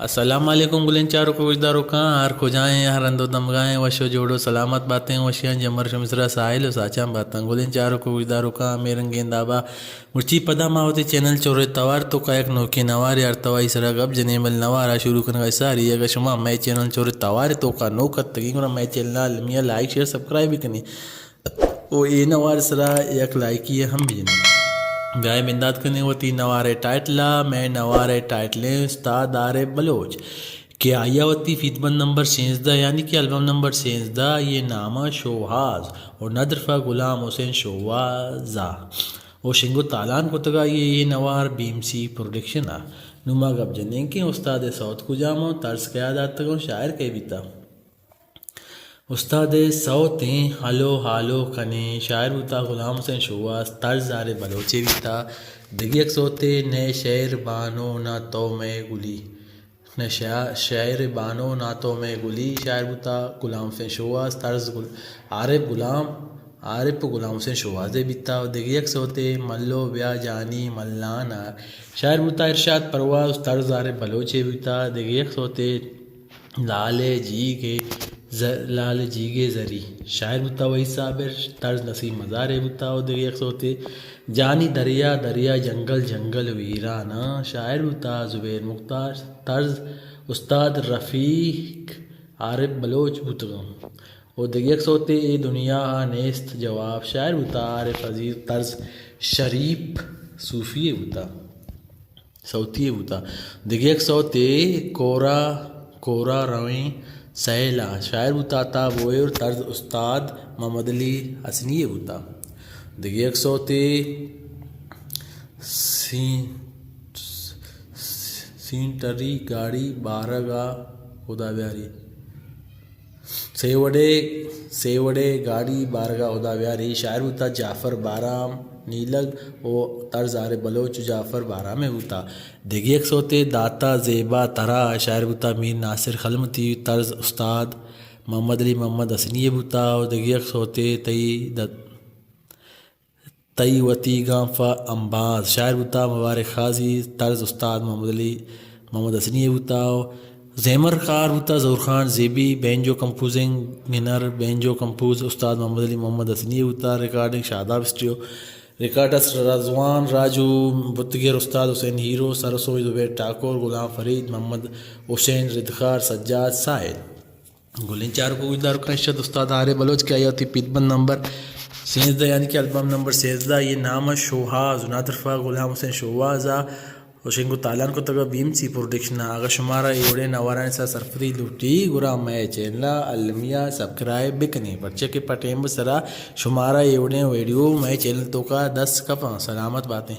السلام علیکم گلین چاروں کو وجداروں کا ہر کو جائیں ہر اندو دمگائیں وشو جوڑو سلامت باتیں وشیاں جمر شمسرا ساحل و ساچاں باتاں گلین چاروں کو وجداروں کا میرنگین دابا مرچی پدا ماوتی چینل چورے توار تو کا ایک نوکی نوار یار توائی سرا گب جنیمل نوارا شروع کرنا ساری اگر شما میں چینل چورے توار تو کا نوکت تگی گنا میں چینل لمیا لائک شیئر سبسکرائب بھی کنی وہ اے نوار سرا یک لائکی ہے ہم بھی جنیں گائے بنداد کرنے ہوتی نوارے ٹائٹلا میں نوارے ٹائٹلیں استاد عارف بلوچ کہ آیا ہوتی فیدبند نمبر 16 یعنی کہ البم نمبر 16 یہ نامہ شوہاز اور ندرفہ غلام حسین شوازہ وہ شنگو تالان کو تگا یہ نوار بیم سی پروڈکشن نما گب جنیں کہ استاد سعود کو جامو طرز قیادات تگوں شاعر کے بیتا استاد صوتیں ہلو ہالو کنے شاعر بوتا غلام حسین شواز طرز عارف بلوچے بیتا دگیک سوتے نئے شعر بانو نہ تو میں گلی نہ شعر بانو نہ تو میں گلی شاعر بوتا غلام حسین شواز طرز عارف غلام حسین شوازے بیتا دگیک سوتے ملو بیا جانی ملانا شاعر بوتا ارشاد پرواز طرز عارف بلوچے بیتا دگیک سوتے لال جیگے زری شاعر بوتا وہی صابر طرز نسیم مزارے بوتا و دیگه ایک سوتے جانی دریا دریا جنگل جنگل ویرانا شاعر بوتا زبیر مختار طرز استاد رفیق عارف بلوچ بوتا و دیگه ایک سوتے اے دنیا نیست جواب شاعر بوتا عارف عزیز طرز شریف صوفی بوتا صوتی بوتا دیگه ایک سوتے کورا رویں سیلا شاعر بوتا تا بوئر طرز استاد محمد علی حسنی بوتا دیگه ایک سوتے سینٹری گاڑی بارگا خدا بیاری سیوڑے گاڑی بارگاہ خدا بیاری شاعر بوتا جعفر بارام نیلگ و طرز عارف بلوچ جعفر بارام بوتا دیگه ایک سوتے داتا زیبا ترا شاعر بوتا میر ناصر خلمتی طرز استاد محمد علی محمد حسنی بوتا و دیگه ایک سوتے تئی وتی گانفا امباز شاعر بوتا مبارک خازی طرز استاد محمد علی محمد حسنی بوتا زیمر خار بوتا ظہور خان زیبی بینجو کمپوزنگ ننر بینجو کمپوز استاد Muhammad Ali Muhammad Hasni Boota recording Shadab studio records Rizwan Raju بتگر استاد حسین ہیرو سرسوئی زبیر ٹاکور غلام فرید محمد حسین ردخار سجاد سائل گلین چار کو گزدار کا اشد استاد عارف بلوچ کی آئی ہوتی پیدبند نمبر 16 یعنی کہ البم نمبر 16 یہ نامہ شوہاز نادرفہ غلام حسین شوازہ وشنگو تالان کو تگا بیم سی پروڈکشن آگا شمارا ایوڑے نواران سا سرفری لوٹی گرا میں چینلا علمیہ سبسکرائب بکنی بچے کے پٹیم سرا شمارا ایوڑے ویڈیو میں چینل تو کا 10 کپاں سلامت باتیں